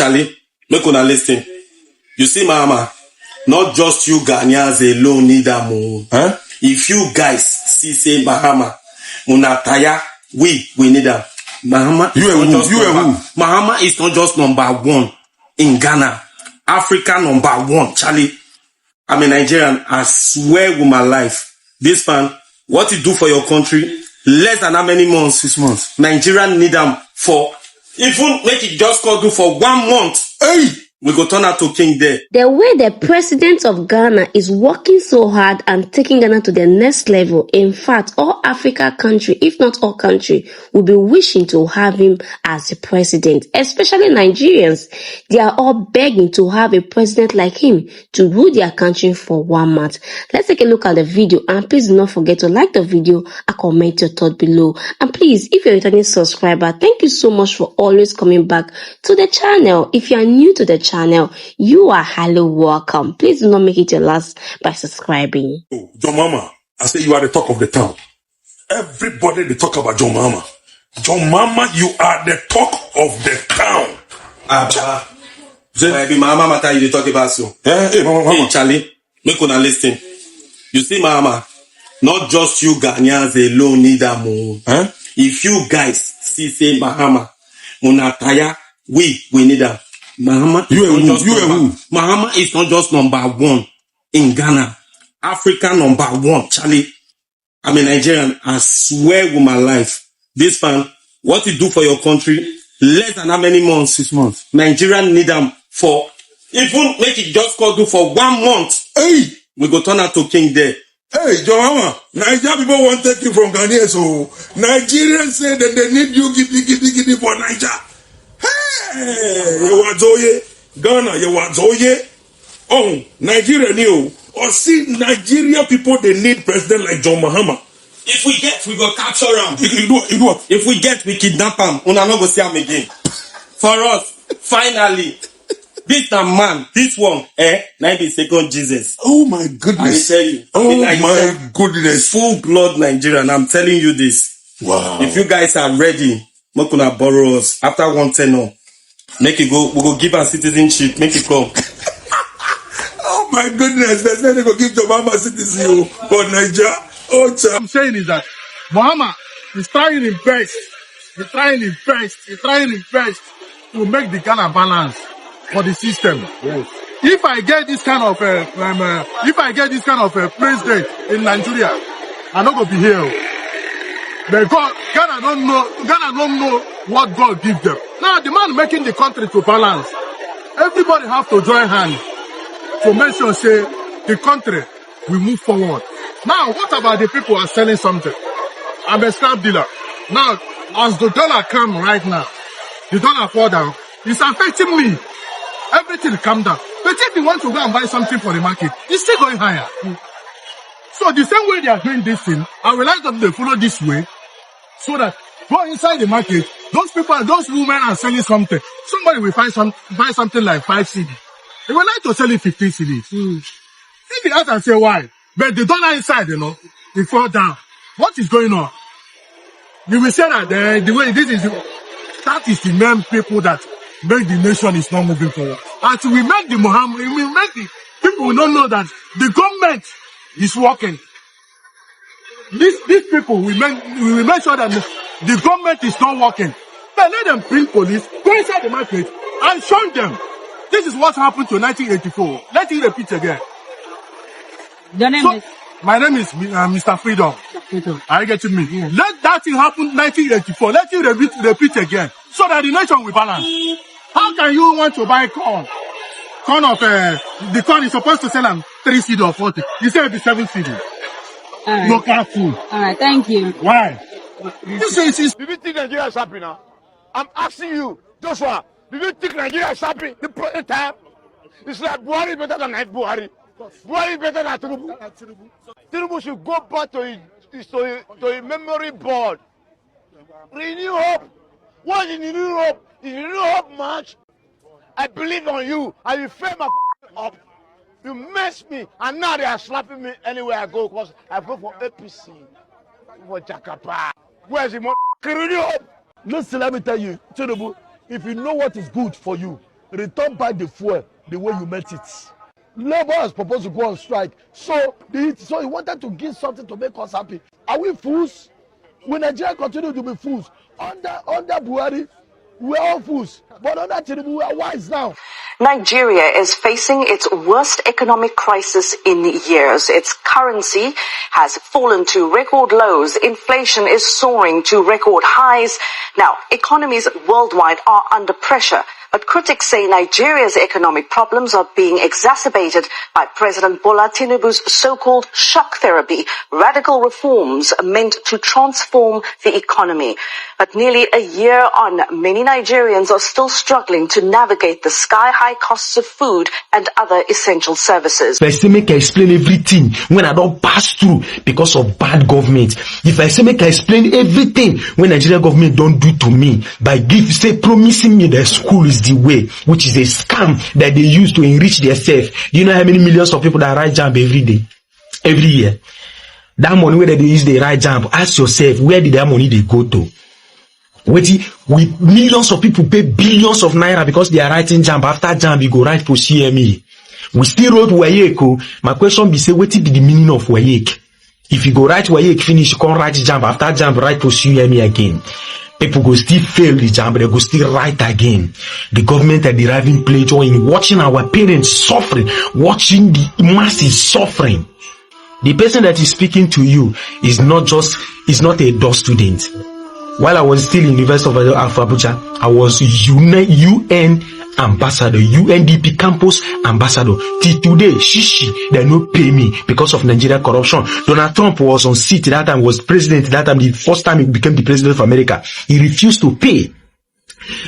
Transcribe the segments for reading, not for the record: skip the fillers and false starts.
Charlie, make una listen. You see, Mama, not just you Ghanaians alone need them. Huh? If you guys see, say MAHAMA, Munataya, we need them. MAHAMA is not just number one in Ghana. Africa number one, Charlie. I'm a Nigerian. I swear with my life. This man, what you do for your country, less than how many months? 6 months. Nigerian need them for, even make it just go do for 1 month. Hey! We go turn out to king there. The way the president of Ghana is working so hard and taking Ghana to the next level. In fact, all Africa country, if not all country, will be wishing to have him as the president. Especially Nigerians. They are all begging to have a president like him to rule their country for 1 month. Let's take a look at the video, and please do not forget to like the video and comment your thought below. And please, if you're a returning subscriber, thank you so much for always coming back to the channel. If you are new to the channel, you are highly welcome. Please do not make it your last by subscribing. Oh, John Mama, I say you are the talk of the town. Everybody they talk about John Mama. John Mama, you are the talk of the town. Maybe Mama matter you talk about so. Hey, Charlie, make una listen. You see, Mama, not just you Ghanaians alone need them. Huh? If you guys see, say MAHAMA, Munataya, we need them. MAHAMA is not just number one in Ghana. Africa number one, Charlie. I'm a Nigerian. I swear with my life. This man, what you do for your country, less than how many months? 6 months. Nigerian need them for, even make it just go do for 1 month. Hey! We go turn out to king there. Hey, John Mama, Nigerian people want to take you from Ghana, so Nigerians say that they need you giddy for Nigeria. Hey, you are Zoye, Ghana, you are Zoye. Oh, Nigeria new. Or see, Nigeria people, they need president like John Mahama. If we get, we go capture him. You do what? If we get, we kidnap him. We not go see him again. For us, finally, this man, this one, 92nd Jesus. Oh my goodness. I tell you. Oh my goodness. Full blood Nigerian. I'm telling you this. Wow. If you guys are ready, we gonna borrow us after 110. Make it go. We go give our citizenship. Make it come. Oh my goodness. They say they go give John Mama citizenship for Nigeria. Oh, what I'm saying is that MAHAMA is trying his best. He's trying his best to make the Ghana balance for the system. Yes. If I get this kind of president in Nigeria, I'm not gonna be here. But Ghana don't know what God gives them. Now the man making the country to balance. Everybody have to join hands to make sure say the country will move forward. Now, what about the people who are selling something? I'm a scrap dealer. Now, as the dollar come right now, the dollar fall down, it's affecting me. Everything come down. But if you want to go and buy something for the market, it's still going higher. So the same way they are doing this thing, I would like them to follow this way, so that go inside the market, those people, those women are selling something. Somebody will buy something like 5 CD. They would like to sell it 15 CDs. If you ask and say why, but the dollar inside, it fall down. What is going on? You will say that the way that is the main people that make the nation is not moving forward. Until we make the people will not know that the government is working. These people we will make sure that the government is not working. Then let them bring police, go inside the market and show them. This is what happened to 1984. Let it repeat again. Your name is? My name is Mr. Freedom. Are you getting me? Yeah. Let that thing happen 1984. Let it repeat again. So that the nation will balance. How can you want to buy corn? Corn of the corn is supposed to sell them 3 CD or 40. You say it be 7 CD. Right. Local food. Alright, thank you. Why? Do you think Nigeria is happy now? I'm asking you, Joshua, do you think Nigeria is happy the present time? It's like Buhari is better than Buhari. Buhari is better than Tinubu. Tinubu should go back to a memory board. Renew hope. What is renew hope? Is renew hope much? I believe on you. I will frame my up. You mess me, and now they are slapping me anywhere I go because I vote for APC, for Jakapa. Where's the renew hope? Listen, let me tell you, Tinubu, if you know what is good for you, return back the fuel the way you met it. Labour is supposed to go on strike, so he wanted to give something to make us happy. Are we fools? Will Nigeria continue to be fools? Under Buhari, we are all fools, but under Tinubu, we are wise now. Nigeria is facing its worst economic crisis in years. Its currency has fallen to record lows. Inflation is soaring to record highs. Now, economies worldwide are under pressure. But critics say Nigeria's economic problems are being exacerbated by President Bola Tinubu's so-called shock therapy, radical reforms meant to transform the economy. But nearly a year on, many Nigerians are still struggling to navigate the sky-high costs of food and other essential services. If I say make I explain everything when I don't pass through because of bad government, if I say make I explain everything when Nigerian government don't do to me by promising me that school is the way, which is a scam that they use to enrich themselves. Do you know how many millions of people that write jump every day, every year? That money where they use the right jump, ask yourself, where did that money they go to? With millions of people pay billions of naira because they are writing jump. After jump, you go write for CME. We still wrote Wayek. My question be say, what is the meaning of Wayek? If you go write Wayek, finish, you can't write jump. After jump, write for CME again. People go still fail the jump, they go still write again. The government are deriving pleasure in watching our parents suffering, watching the masses suffering. The person that is speaking to you is not a DOS student. While I was still in the University of Abuja, I was UN ambassador, UNDP campus ambassador. Till today, they don't pay me because of Nigeria corruption. Donald Trump was on seat that time, was president that time, the first time he became the president of America. He refused to pay.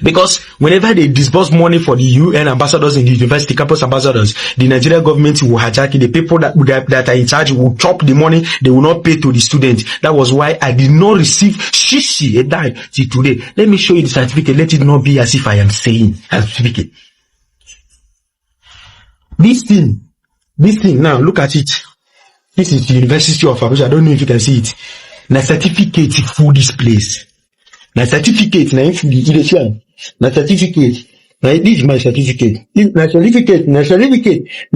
Because whenever they disburse money for the UN ambassadors and the university campus ambassadors, the Nigerian government will hijack it. The people that are in charge will chop the money. They will not pay to the students. That was why I did not receive a dime till today. Let me show you the certificate. Let it not be as if I am saying a certificate. This thing now, look at it. This is the University of Abuja. I don't know if you can see it. Now certificate for this place. Na certificate na if the na certificate na this is my certificate. Na certificate na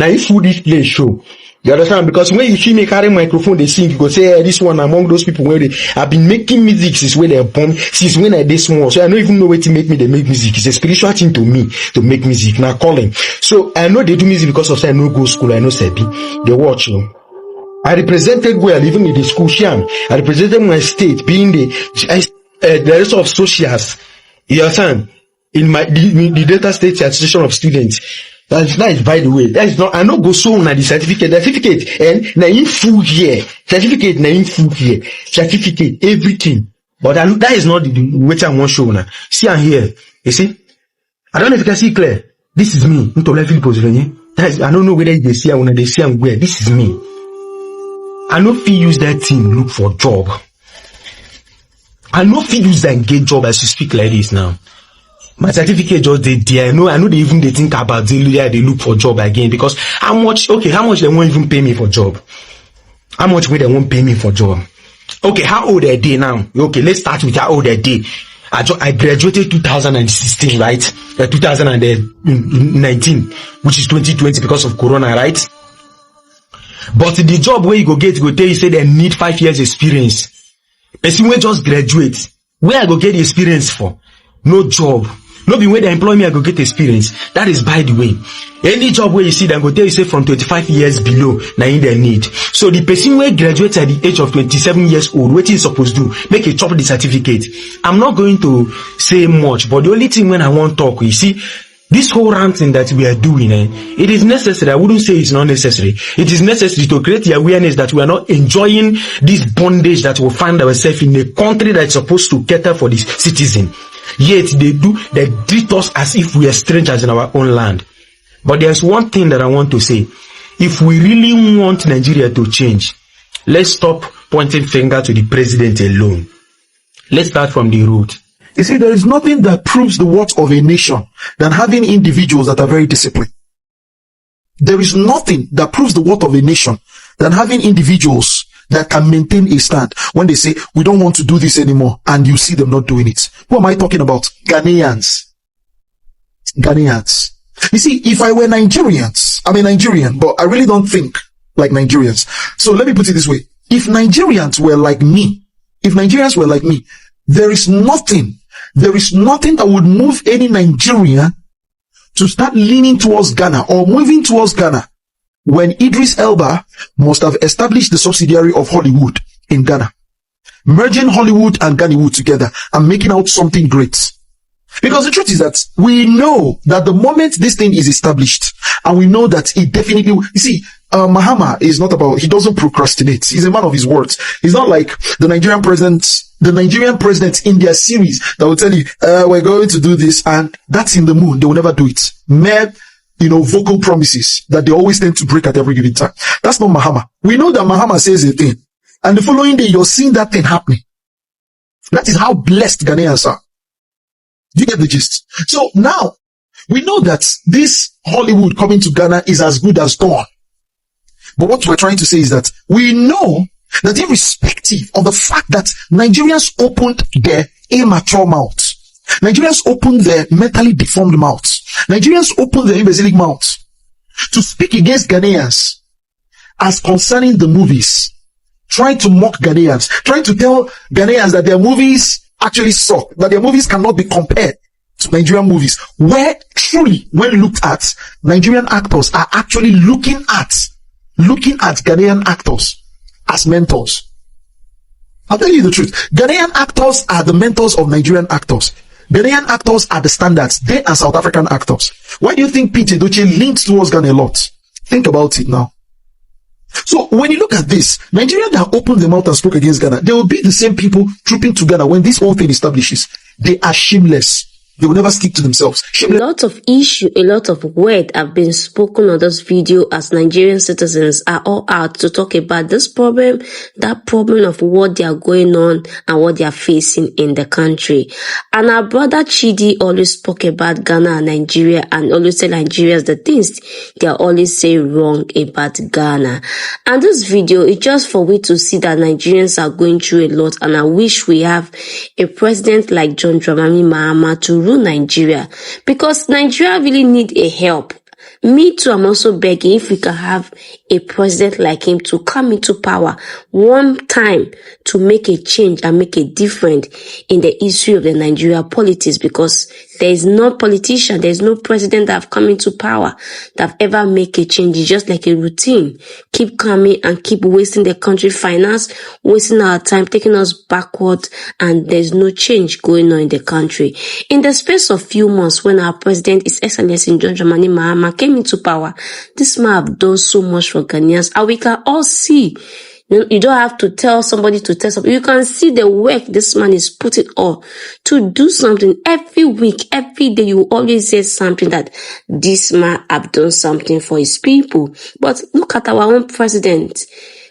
if food this place show. You understand? Because when you see me carry microphone, they sing, you go say, hey, this one among those people where they have been making music since when they're born, since when I did small. So I don't even know where to make me, they make music. It's a spiritual thing to me to make music. Now calling. So I know they do music because of say I know go school, I know Sebi. They watch you. I represented well, even in the school, Sham. I represented my state, being the rest of socials, you understand? In the Delta State Association of Students. That is by the way. That is not, I not go so na the certificate. The certificate and na in full here. Certificate na in full here. Certificate, everything. But that is not the way I want show now. See I'm here. You see? I don't know if you can see clear. This is me. I don't know whether they see or they see I'm where. This is me. I know if you use that thing, look for job. I know if you use that get job as you speak like this now. My certificate just there. I know they even they think about they look for job again because how much they won't even pay me for job? How much will they won't pay me for job? Okay, how old are they now? Okay, let's start with how old are they. I graduated 2016, right? 2019, which is 2020 because of Corona, right? But the job where you go get, go tell you say they need 5 years experience. Person will just graduate. Where I go get the experience for? No job. No be where they employ me, I go get experience. That is by the way. Any job where you see them go tell you say from 25 years below, now in their need. So the person where graduates at the age of 27 years old, what is supposed to do? Make a chop the certificate. I'm not going to say much, but the only thing when I want to talk, you see, this whole ranting that we are doing, it is necessary. I wouldn't say it's not necessary. It is necessary to create the awareness that we are not enjoying this bondage that we find ourselves in a country that is supposed to cater for the citizen. Yet they treat us as if we are strangers in our own land. But there's one thing that I want to say. If we really want Nigeria to change, let's stop pointing finger to the president alone. Let's start from the root. You see, there is nothing that proves the worth of a nation than having individuals that are very disciplined. There is nothing that proves the worth of a nation than having individuals that can maintain a stand when they say, we don't want to do this anymore, and you see them not doing it. Who am I talking about? Ghanaians. You see, if I were Nigerians, I'm a Nigerian, but I really don't think like Nigerians. So let me put it this way. If Nigerians were like me, there is nothing that would move any Nigerian to start leaning towards Ghana or moving towards Ghana when Idris Elba must have established the subsidiary of Hollywood in Ghana, merging Hollywood and Ghaniwood together and making out something great. Because the truth is that we know that the moment this thing is established, and we know that it definitely, you see, MAHAMA is not about, he doesn't procrastinate. He's a man of his words. He's not like the Nigerian presidents in their series that will tell you, we're going to do this, and that's in the moon. They will never do it. Mere, vocal promises that they always tend to break at every given time. That's not MAHAMA. We know that MAHAMA says a thing, and the following day you're seeing that thing happening. That is how blessed Ghanaians are. Do you get the gist? So now, we know that this Hollywood coming to Ghana is as good as done. But what we're trying to say is that we know that irrespective of the fact that Nigerians opened their immature mouths, Nigerians opened their mentally deformed mouths, Nigerians opened their imbecilic mouths to speak against Ghanaians as concerning the movies, trying to mock Ghanaians, trying to tell Ghanaians that their movies actually suck, that their movies cannot be compared to Nigerian movies, where truly, when looked at, Nigerian actors are actually looking at Ghanaian actors as mentors. I'll tell you the truth. Ghanaian actors are the mentors of Nigerian actors. Ghanaian actors are the standards. They are South African actors. Why do you think Pete Edochie leans towards Ghana a lot? Think about it now. So when you look at this, Nigerians that opened their mouth and spoke against Ghana, they will be the same people trooping to Ghana when this whole thing establishes. They are shameless. They will never stick to themselves. Shameless. A lot of issue, a lot of word have been spoken on this video as Nigerian citizens are all out to talk about this problem, that problem of what they are going on and what they are facing in the country. And our brother Chidi always spoke about Ghana and Nigeria and always tell Nigerians the things they are always saying wrong about Ghana. And this video is just for we to see that Nigerians are going through a lot, and I wish we have a president like John Dramani Mahama to rule Nigeria, because Nigeria really need a help. Me too, I'm also begging if we can have a president like him to come into power one time to make a change and make a difference in the issue of the Nigeria politics, because there is no politician, there is no president that have come into power that have ever make a change. It's just like a routine. Keep coming and keep wasting the country finance, wasting our time, taking us backward, and there's no change going on in the country. In the space of few months, when our president, His Excellency John Dramani Mahama, came into power, this man have done so much for Ghanaians, and we can all see. You don't have to tell somebody to tell something. You can see the work this man is putting on to do something every week, every day. You always say something that this man have done something for his people. But look at our own president.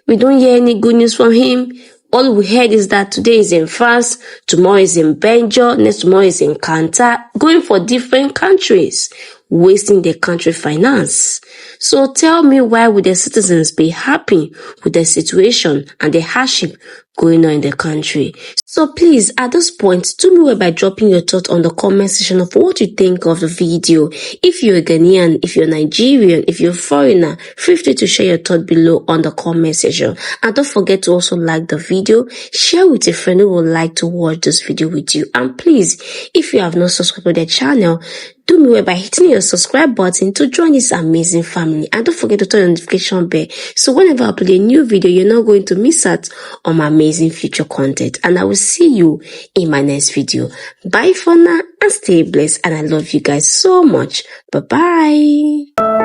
We don't hear any good news from him. All we heard is that today is in France, tomorrow is in Belgium, next tomorrow is in Qatar, going for different countries, wasting their country finance. So tell me, why would the citizens be happy with the situation and the hardship going on in the country? So please, at this point, do me well by dropping your thoughts on the comment section of what you think of the video. If you're a Ghanaian, if you're Nigerian, if you're a foreigner, feel free to share your thoughts below on the comment section. And don't forget to also like the video, share with a friend who would like to watch this video with you. And please, if you have not subscribed to the channel, do me well by hitting your subscribe button to join this amazing family. And don't forget to turn on the notification bell, so whenever I upload a new video, you're not going to miss out on my amazing future content. And I will see you in my next video. Bye for now and stay blessed. And I love you guys so much. Bye-bye.